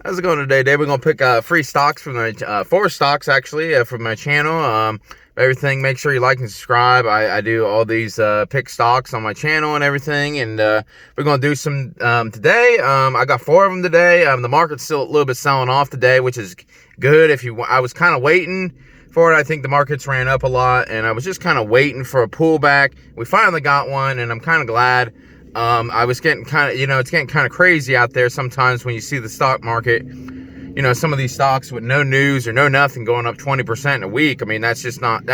How's it going today? We're gonna pick free stocks from my four stocks actually from my channel. Everything. Make sure you like and subscribe. I do all these pick stocks on my channel and everything, and we're gonna do some today. I got four of them today. The market's still a little bit selling off today, which is good. I was kind of waiting for it. I think the markets ran up a lot, and I was just kind of waiting for a pullback. We finally got one, and I'm kind of glad. I was getting kind of, it's getting kind of crazy out there sometimes when you see the stock market, some of these stocks with no news or no nothing going up 20% in a week. I mean, that's just not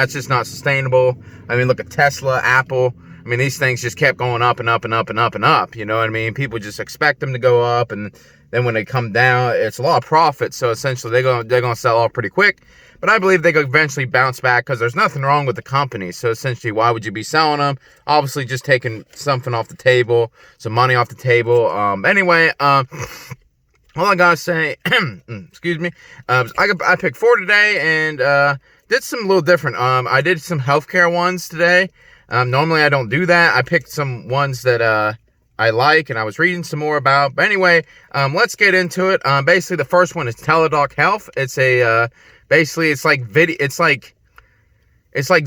sustainable. I mean, look at Tesla, Apple. I mean, these things just kept going up and up and up and up and up. You know what I mean? People just expect them to go up, and then when they come down, it's a lot of profit. So essentially, they're gonna sell off pretty quick. But I believe they could eventually bounce back because there's nothing wrong with the company. So essentially, why would you be selling them? Obviously, just taking something off the table, some money off the table. Anyway, all I gotta say, excuse me, I picked four today and did some a little different. I did some healthcare ones today. Normally, I don't do that. I picked some ones that I like, and I was reading some more about. But anyway, let's get into it. Basically, the first one is Teladoc Health. It's a basically, it's like video. It's like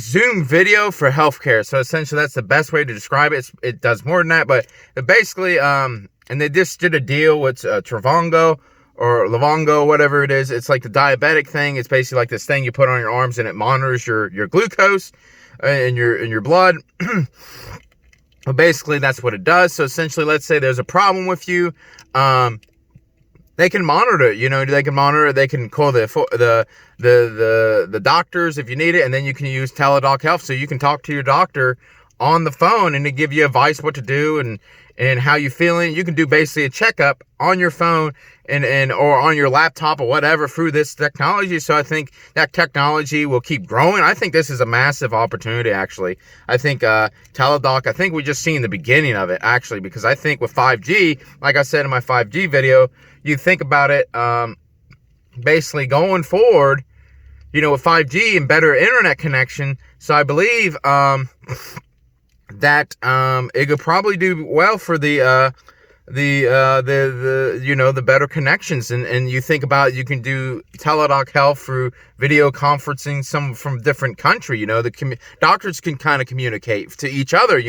Zoom video for healthcare. So essentially, that's the best way to describe it. It does more than that, but basically, and they just did a deal with Livongo or Livongo, whatever it is. It's like the diabetic thing. It's basically like this thing you put on your arms, and it monitors your glucose in your blood. But basically, that's what it does. So essentially, let's say there's a problem with you. They can monitor it, they can monitor it. They can call the doctors if you need it, and then you can use Teladoc Health, so you can talk to your doctor on the phone, and they give you advice what to do and how you feeling. You can do basically a checkup on your phone and or on your laptop or whatever through this technology. So I think that technology will keep growing. I think this is a massive opportunity, actually. I think Teladoc, I think we're just seeing the beginning of it, actually, because I think with 5G, like I said in my 5G video, you think about it, basically going forward, with 5G and better internet connection. So I believe that it could probably do well for the better connections, and you think about, you can do Teladoc Health through video conferencing, some from different country. The doctors can kind of communicate to each other,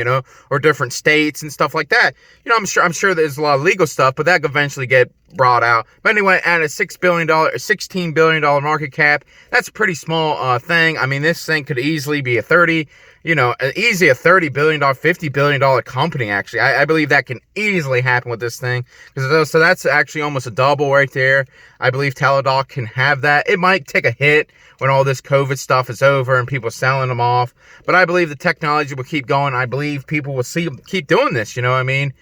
or different states and stuff like that. I'm sure there's a lot of legal stuff, but that could eventually get brought out. But anyway, at a $16 billion market cap, that's a pretty small thing. I mean, this thing could easily be a $30 billion, $50 billion company, actually. I believe that can easily happen with this thing. So that's actually almost a double right there. I believe Teladoc can have that. It might take a hit when all this COVID stuff is over and people selling them off. But I believe the technology will keep going. I believe people will keep doing this, you know what I mean?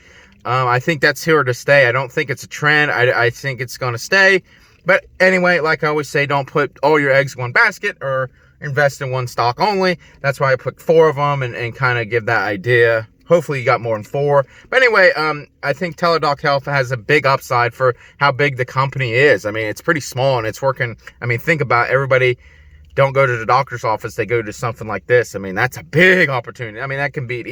I think that's here to stay. I don't think it's a trend. I think it's going to stay. But anyway, like I always say, don't put all your eggs in one basket or invest in one stock only. That's why I put four of them and kind of give that idea. Hopefully you got more than four. But anyway, I think Teladoc Health has a big upside for how big the company is. I mean, it's pretty small and it's working. I mean, think about everybody don't go to the doctor's office. They go to something like this. I mean, that's a big opportunity. I mean, that can be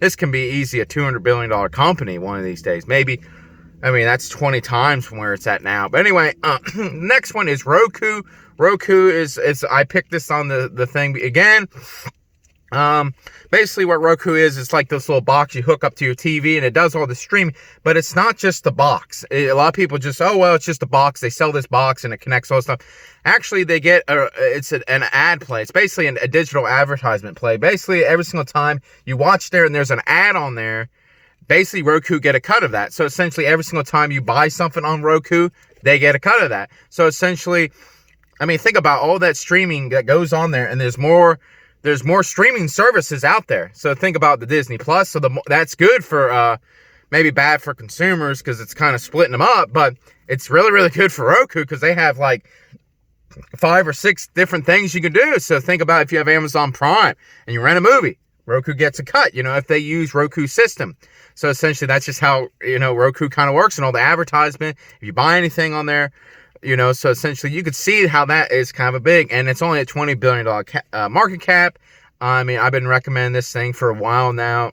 this can be easy a $200 billion company one of these days. Maybe. I mean, that's 20 times from where it's at now. But anyway, next one is Roku. Roku is I picked this on the thing again. Basically what Roku is, it's like this little box you hook up to your TV and it does all the streaming, but it's not just the box. A lot of people just, it's just a box. They sell this box and it connects all stuff. Actually, they get it's an ad play. It's basically a digital advertisement play. Basically, every single time you watch there and there's an ad on there, basically Roku get a cut of that. So essentially, every single time you buy something on Roku, they get a cut of that. So essentially, I mean, think about all that streaming that goes on there, and there's more streaming services out there. So think about the Disney Plus. So that's good for, maybe bad for consumers because it's kind of splitting them up, but it's really, really good for Roku because they have like 5 or 6 different things you can do. So think about if you have Amazon Prime and you rent a movie, Roku gets a cut, if they use Roku system. So essentially that's just how, Roku kind of works, and all the advertisement, if you buy anything on there, so essentially you could see how that is kind of a big, and it's only a $20 billion market cap. I mean, I've been recommending this thing for a while now.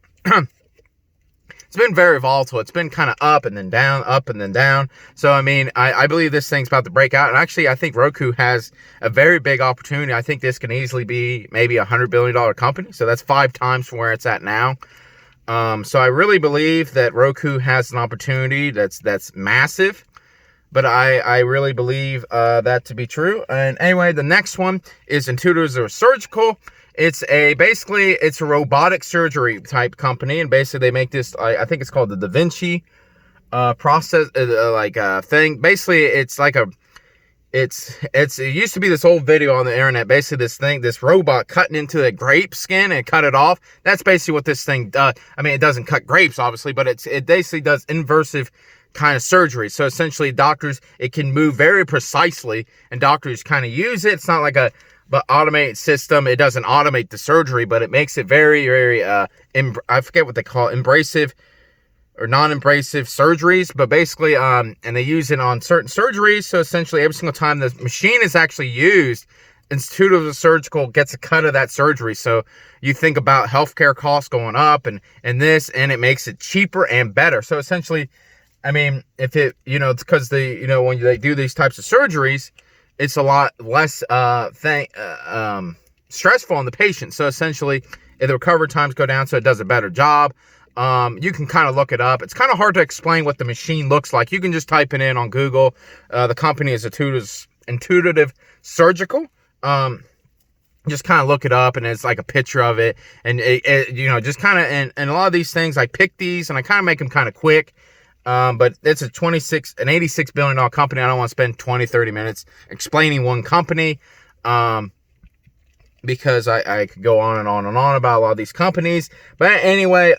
it's been very volatile. It's been kind of up and then down, up and then down. So, I mean, I believe this thing's about to break out. And actually, I think Roku has a very big opportunity. I think this can easily be maybe $100 billion company. So that's 5 times from where it's at now. So I really believe that Roku has an opportunity that's massive. But I really believe that to be true. And anyway, the next one is Intuitive Surgical. It's basically a robotic surgery type company, and basically they make this. I think it's called the Da Vinci process, thing. Basically, it's like it used to be this old video on the internet. Basically, this robot cutting into the grape skin and cut it off. That's basically what this thing does. I mean, it doesn't cut grapes, obviously, but it basically does invasive kind of surgery. So essentially, it can move very precisely, and doctors kind of use it. It's not like but automated system. It doesn't automate the surgery, but it makes it very, very, I forget what they call it, abrasive or non-abrasive surgeries, but basically, and they use it on certain surgeries. So essentially, every single time the machine is actually used, Intuitive Surgical gets a cut of that surgery. So you think about healthcare costs going up and it makes it cheaper and better. So essentially, I mean, if it's because when they do these types of surgeries, it's a lot less stressful on the patient. So essentially, the recovery times go down, so it does a better job. You can kind of look it up. It's kind of hard to explain what the machine looks like. You can just type it in on Google. The company is Intuitive Surgical. Just kind of look it up, and it's like a picture of it. And just kind of, and a lot of these things, I pick these and I kind of make them kind of quick. But it's an $86 billion company. I don't want to spend 20-30 minutes explaining one company, because I could go on and on and on about a lot of these companies. But anyway,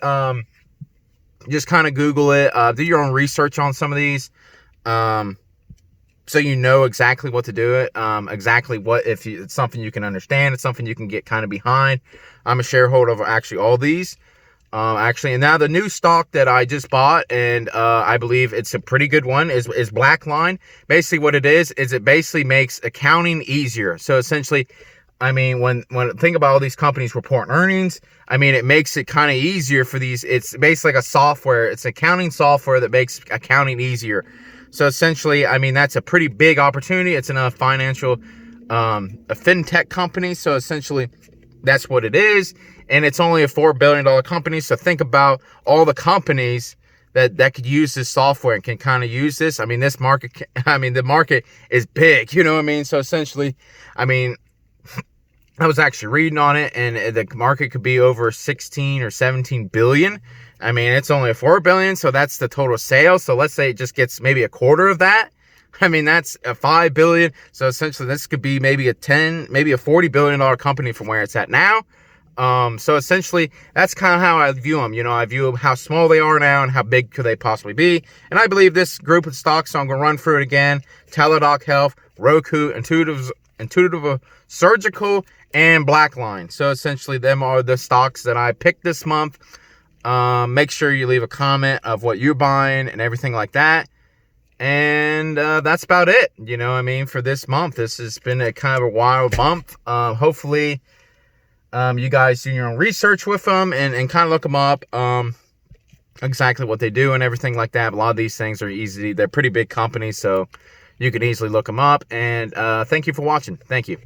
just kind of Google it, do your own research on some of these, so you know exactly what to do it, exactly it's something you can understand, it's something you can get kind of behind. I'm a shareholder of actually all these. And now the new stock that I just bought, and I believe it's a pretty good one, is Blackline. Basically what it is it basically makes accounting easier. So essentially, I mean, when think about all these companies reporting earnings, I mean, it makes it kind of easier for these. It's basically like a software. It's accounting software that makes accounting easier. So essentially, I mean, that's a pretty big opportunity. It's in a fintech company. So essentially, that's what it is. And it's only a $4 billion company. So think about all the companies that could use this software and can kind of use this. I mean, the market is big, you know what I mean? So essentially, I mean, I was actually reading on it, and the market could be over 16 or 17 billion. I mean, it's only a 4 billion. So that's the total sales. So let's say it just gets maybe a quarter of that. I mean, that's a 5 billion. So essentially this could be maybe a $40 billion company from where it's at now. So essentially, that's kind of how I view them. I view how small they are now and how big could they possibly be. And I believe this group of stocks, so I'm going to run through it again: Teladoc Health, Roku, Intuitive Surgical, and Blackline. So essentially, them are the stocks that I picked this month. Make sure you leave a comment of what you're buying and everything like that. And that's about it. For this month. This has been a kind of a wild month. Hopefully, you guys do your own research with them and kind of look them up, exactly what they do and everything like that. A lot of these things are easy. They're pretty big companies, so you can easily look them up. And thank you for watching. Thank you.